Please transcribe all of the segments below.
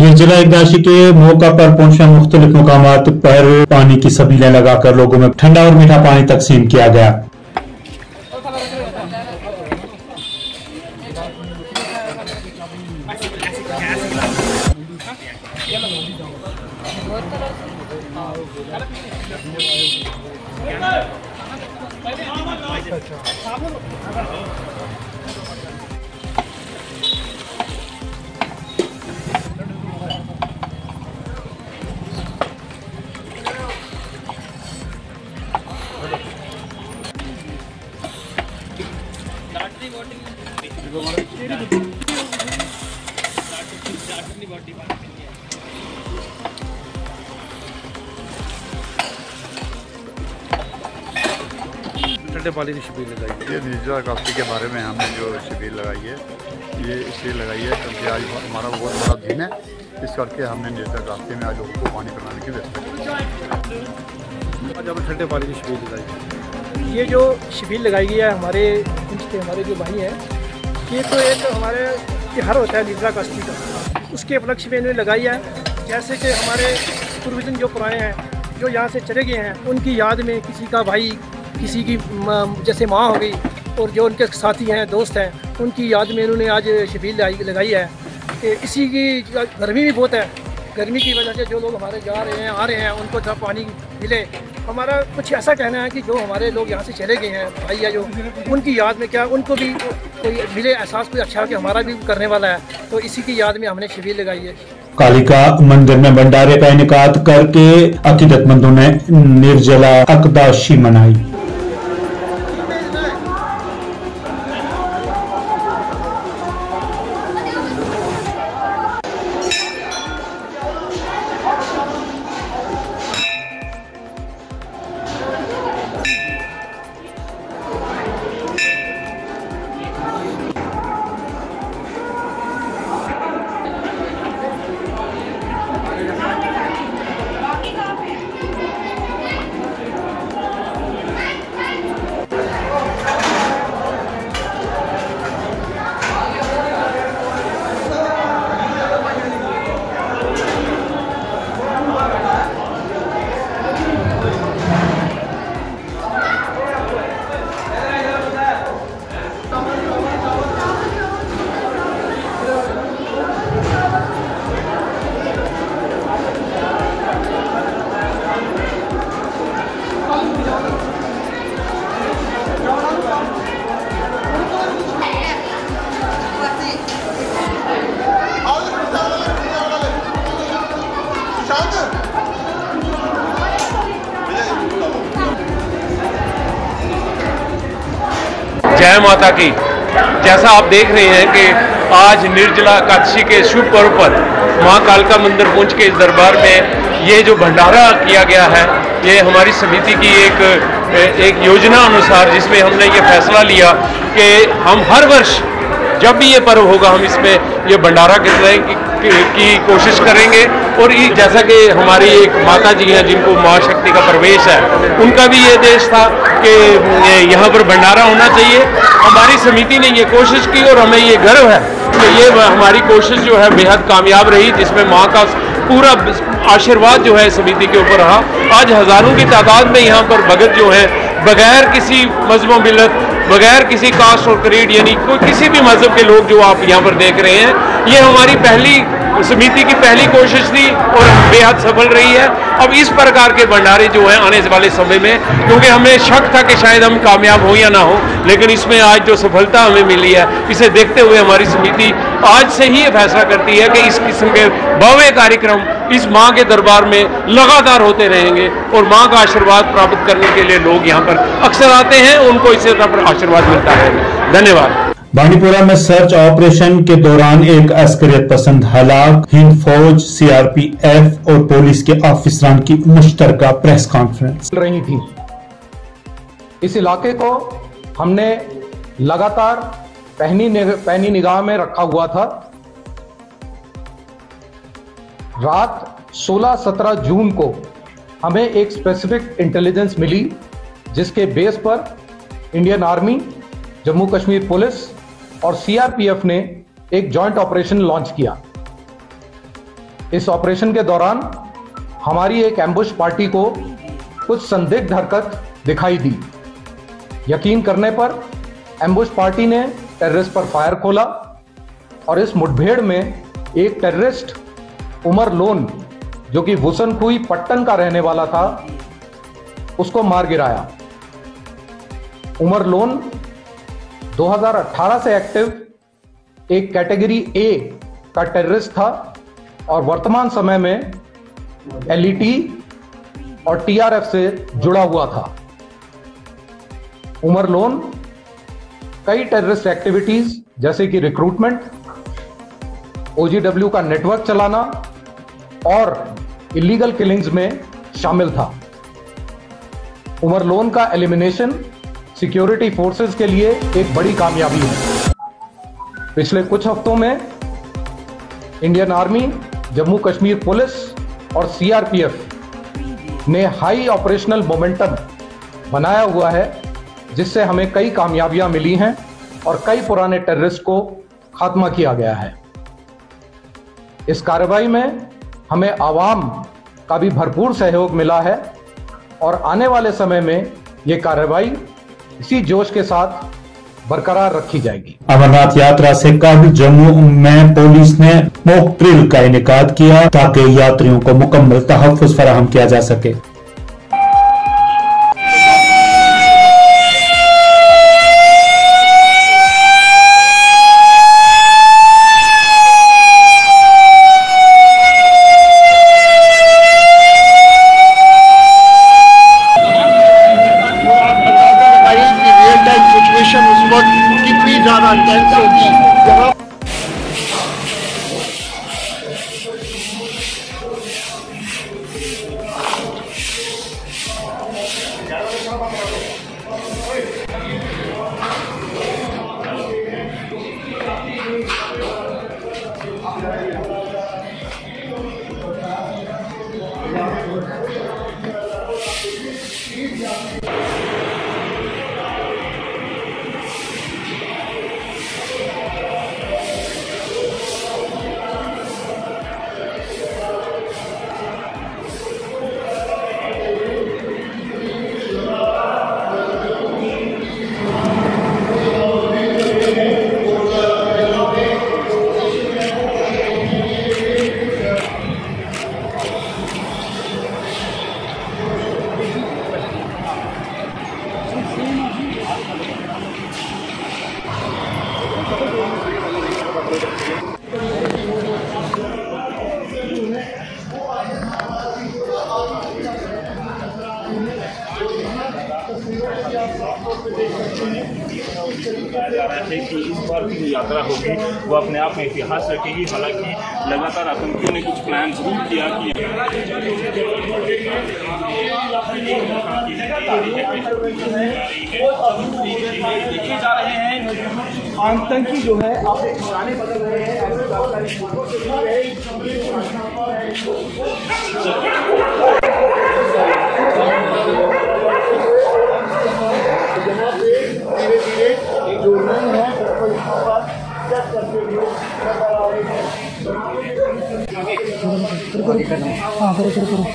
निर्जला एकदशी के मौका पर पहुंचने मुख्तलिफ मुकामात पर पानी की सबीलें लगाकर लोगों में ठंडा और मीठा पानी तकसीम किया गया। ठंडे पानी की शिविर लगाई है। ये निर्जला एकादशी के बारे में हमने जो शिविर लगाई है, ये इसलिए लगाई है क्योंकि आज हमारा बहुत बड़ा दिन है। इस करके हमने निर्जला एकादशी में आज लोगों को पानी पिलाने की व्यवस्था की। आज हमने ठंडे पानी की शिविर लगाई है। ये जो शिविर लगाई गई है हमारे जो भाई हैं, ये तो एक हमारे त्योहार होता है निर्जला एकादशी का, उसके उपलक्ष्य में इन्होंने लगाई है। जैसे कि हमारे पूर्वजन जो पुराने हैं, जो यहाँ से चले गए हैं, उनकी याद में किसी का भाई, किसी की जैसे माँ हो गई, और जो उनके साथी हैं, दोस्त हैं, उनकी याद में इन्होंने आज शिविर लगाई है। कि इसी की गर्मी भी बहुत है, गर्मी की वजह से जो लोग हमारे जा रहे हैं, आ रहे हैं, उनको थोड़ा पानी मिले। हमारा कुछ ऐसा कहना है कि जो हमारे लोग यहाँ से चले गए हैं भाई है, जो उनकी याद में क्या उनको भी कोई मिले एहसास, कोई अच्छा कि हमारा भी करने वाला है, तो इसी की याद में हमने शिविर लगाई है। कालिका मंदिर में भंडारे का इनेकाद करके अकीदतमंदों ने निर्जला एकदशी मनाई। जय माता की। जैसा आप देख रहे हैं कि आज निर्जला एकादशी के शुभ पर्व पर मां कालिका मंदिर पहुंच के इस दरबार में ये जो भंडारा किया गया है, ये हमारी समिति की एक योजना अनुसार, जिसमें हमने ये फैसला लिया कि हम हर वर्ष जब भी ये पर्व होगा हम इसमें ये भंडारा की कोशिश करेंगे। और जैसा कि हमारी एक माता जी हैं जिनको माँ शक्ति का प्रवेश है, उनका भी ये देश था कि यहाँ पर भंडारा होना चाहिए। हमारी समिति ने ये कोशिश की और हमें ये गर्व है कि ये हमारी कोशिश जो है बेहद कामयाब रही, जिसमें माँ का पूरा आशीर्वाद जो है समिति के ऊपर रहा। आज हज़ारों की तादाद में यहाँ पर भगत जो है, बगैर किसी मजहब मिलत, बगैर किसी कास्ट और क्रीड, यानी कोई किसी भी मजहब के लोग जो आप यहाँ पर देख रहे हैं, ये हमारी पहली समिति की पहली कोशिश थी और बेहद सफल रही है। अब इस प्रकार के भंडारे जो हैं आने वाले समय में, क्योंकि हमें शक था कि शायद हम कामयाब हो या ना हो, लेकिन इसमें आज जो सफलता हमें मिली है, इसे देखते हुए हमारी समिति आज से ही ये फैसला करती है कि इस किस्म के भव्य कार्यक्रम इस माँ के दरबार में लगातार होते रहेंगे और माँ का आशीर्वाद प्राप्त करने के लिए लोग यहाँ पर अक्सर आते हैं, उनको इसी तरह पर आशीर्वाद मिलता है। धन्यवाद। बांडीपुरा में सर्च ऑपरेशन के दौरान एक अस्करियत पसंद हलाक, हिंद फौज, सीआरपीएफ और पुलिस के ऑफिसरान की मुश्तरका प्रेस कॉन्फ्रेंस चल रही थी। इस इलाके को हमने लगातार पैनी निगाह में रखा हुआ था। रात 16-17 जून को हमें एक स्पेसिफिक इंटेलिजेंस मिली, जिसके बेस पर Indian army, Jammu Kashmir police और सीआरपीएफ ने एक जॉइंट ऑपरेशन लॉन्च किया। इस ऑपरेशन के दौरान हमारी एक एम्बुश पार्टी को कुछ संदिग्ध हरकत दिखाई दी। यकीन करने पर एम्बुश पार्टी ने टेररिस्ट पर फायर खोला और इस मुठभेड़ में एक टेररिस्ट उमर लोन, जो कि वुसनखुई पट्टन का रहने वाला था, उसको मार गिराया। उमर लोन 2018 से एक्टिव एक कैटेगरी ए का टेररिस्ट था और वर्तमान समय में एलईटी और टीआरएफ से जुड़ा हुआ था। उमर लोन कई टेररिस्ट एक्टिविटीज जैसे कि रिक्रूटमेंट, ओजीडब्ल्यू का नेटवर्क चलाना और इलीगल किलिंग्स में शामिल था। उमर लोन का एलिमिनेशन सिक्योरिटी फोर्सेस के लिए एक बड़ी कामयाबी है। पिछले कुछ हफ्तों में Indian army, Jammu Kashmir police और सीआरपीएफ ने हाई ऑपरेशनल मोमेंटम बनाया हुआ है, जिससे हमें कई कामयाबियां मिली हैं और कई पुराने टेररिस्ट को खात्मा किया गया है। इस कार्रवाई में हमें आवाम का भी भरपूर सहयोग मिला है और आने वाले समय में ये कार्रवाई इसी जोश के साथ बरकरार रखी जाएगी। अमरनाथ यात्रा से कल जम्मू में पुलिस ने मॉक ड्रिल का इनेकाद किया ताकि यात्रियों को मुकम्मल तहफ़्फ़ुज़ फराहम किया जा सके। कितनी ज्यादा टेंस होगी यहाँ। जा रहा है कि इस बार की जो यात्रा होगी वो अपने आप में इतिहास रखेगी। हालांकि लगातार आतंकियों ने कुछ प्लान जरूर किया कि देखे जा रहे हैं आतंकी जो है अपने ठिकाने बदल रहे हैं। यहाँ पे धीरे धीरे जो रूम है उसको यहाँ पर चेक करते हुए नजर आ रहे हैं। हाँ करो।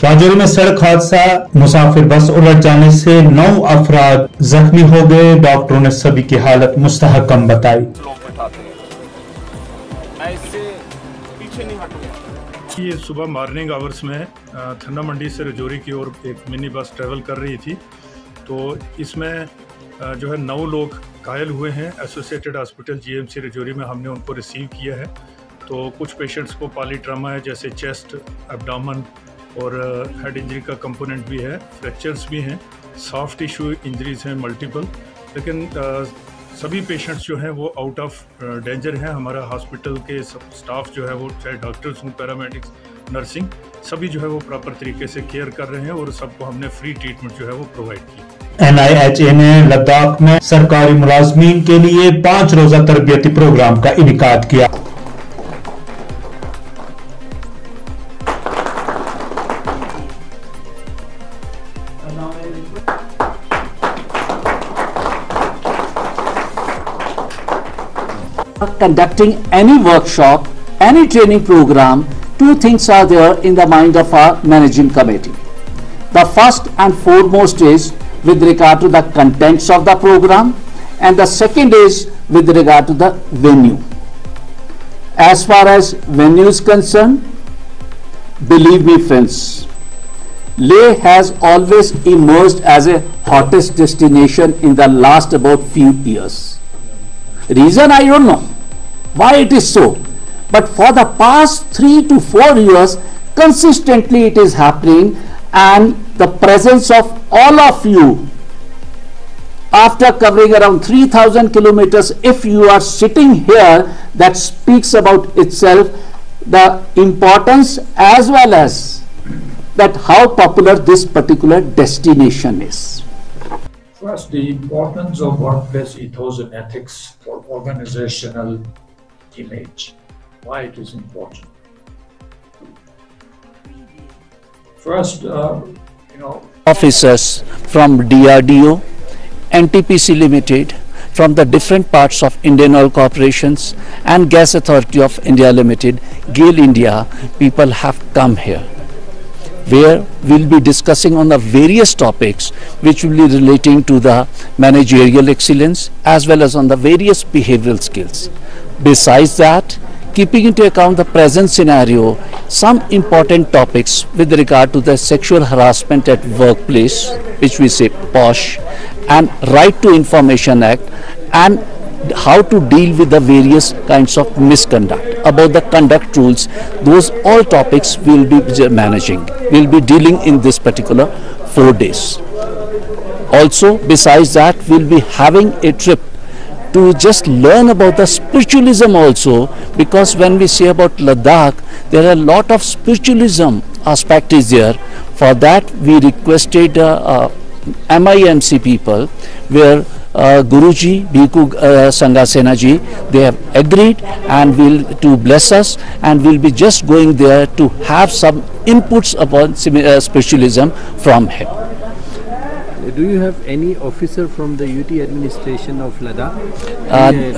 राजौरी में सड़क हादसा, मुसाफिर बस उलट जाने से 9 अफराद जख्मी हो गए। डॉक्टरों ने सभी की हालत मुस्तहकम बताई। ये सुबह मॉर्निंग आवर्स में थन्ना मंडी से राजौरी की ओर एक मिनी बस ट्रेवल कर रही थी, तो इसमें जो है 9 लोग घायल हुए हैं। एसोसिएटेड हॉस्पिटल जीएमसी राजौरी में हमने उनको रिसीव किया है। तो कुछ पेशेंट्स को पॉलीट्रामा है, जैसे चेस्ट, एब्डोमेन और हेड इंजरी का कंपोनेंट भी है, फ्रैक्चर्स भी हैं, सॉफ्ट टिश्यू इंजरीज हैं मल्टीपल। लेकिन सभी पेशेंट्स जो हैं वो आउट ऑफ डेंजर हैं। हमारा हॉस्पिटल के स्टाफ जो है वो, चाहे डॉक्टर्स हों, पैरामेडिक्स, नर्सिंग, सभी जो है वो प्रॉपर तरीके से केयर कर रहे हैं और सबको हमने फ्री ट्रीटमेंट जो है वो प्रोवाइड की। NIHA ने लद्दाख में सरकारी मुलाजमीन के लिए 5 रोजा तरबियती प्रोग्राम का इनेकाद किया। Conducting any workshop, any training program, two things are there in the mind of our managing committee. The first and foremost is with regard to the contents of the program, and the second is with regard to the venue. As far as venue is concerned, believe me friends, Leh has always emerged as a hottest destination in the last about few years. Reason I don't know why it is so, but for the past 3 to 4 years consistently it is happening, and the presence of all of you after covering around 3,000 kilometers, if you are sitting here, that speaks about itself, the importance as well as that how popular this particular destination is. First, the importance of workplace ethos and ethics for organizational image. Why it is important. First, officers from DRDO, NTPC Limited, from the different parts of Indian Oil Corporations and Gas Authority of India Limited, GAIL India, people have come here, where we'll be discussing on the various topics which will be relating to the managerial excellence as well as on the various behavioral skills. Besides that, keeping into account the present scenario, some important topics with regard to the sexual harassment at workplace, which we say POSH, and Right to Information Act, and how to deal with the various kinds of misconduct, about the conduct rules, those all topics we'll be managing, we'll be dealing in this particular 4 days. Also, besides that, we'll be having a trip to just learn about the spiritualism also, because when we say about Ladakh, there are a lot of spiritualism aspect is there. For that, we requested MIMC people, where Guruji, Bhikkhu Sanghasena ji, they have agreed and will to bless us, and we'll be just going there to have some inputs upon spiritualism from him. Do you have any officer from the UT administration of Ladakh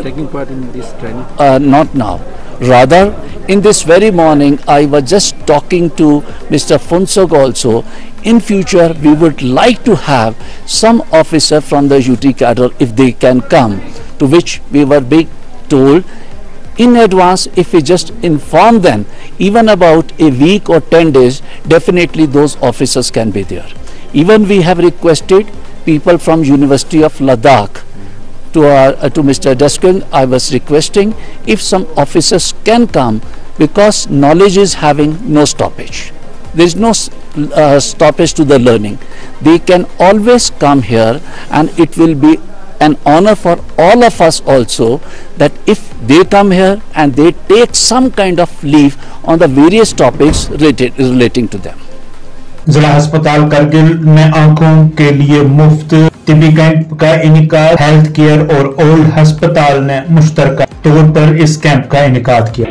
taking part in this training? Not now. Rather, in this very morning, I was just talking to Mr. Funsog also. In future, we would like to have some officer from the UT cadre if they can come, to which we were being told in advance. If we just inform them, even about a week or 10 days, definitely those officers can be there. Even we have requested people from University of Ladakh to Mr. Deskin. I was requesting if some officers can come, because knowledge is having no stoppage. There is no stoppage to the learning. They can always come here, and it will be an honor for all of us also that if they come here and they take some kind of leave on the various topics relating to them. जिला अस्पताल करगिल में आंखों के लिए मुफ्त तिबी camp का इनेकाद health care और old अस्पताल ने मुश्तरका तौर पर इस कैंप का इनेकाद किया।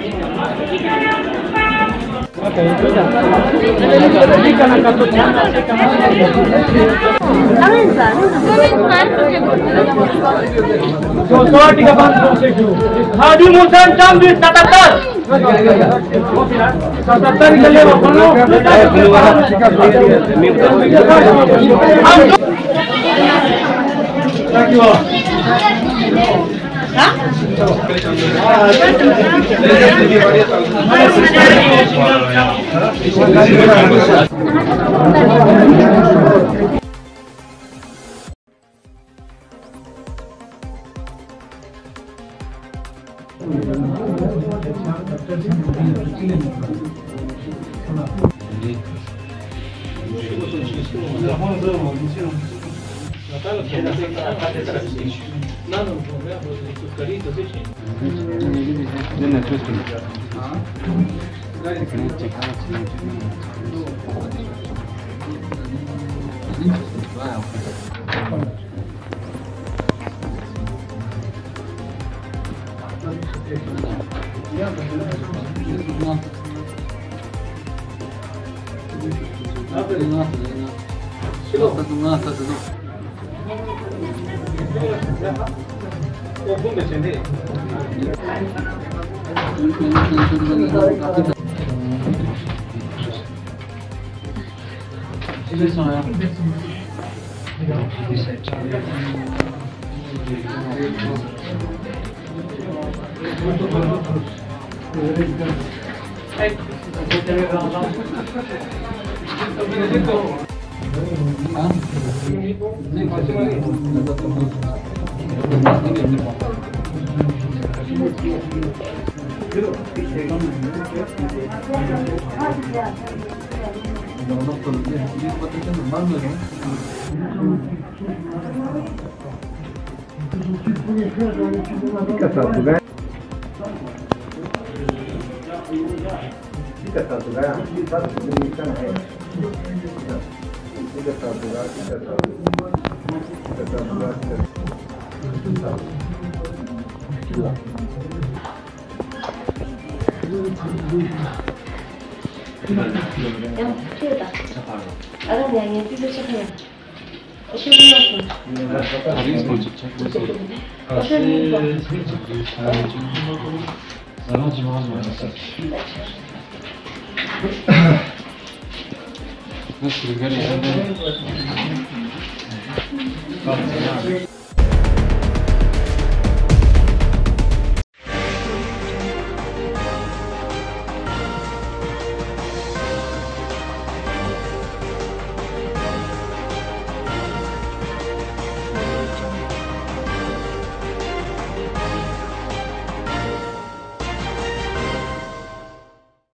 Nasıl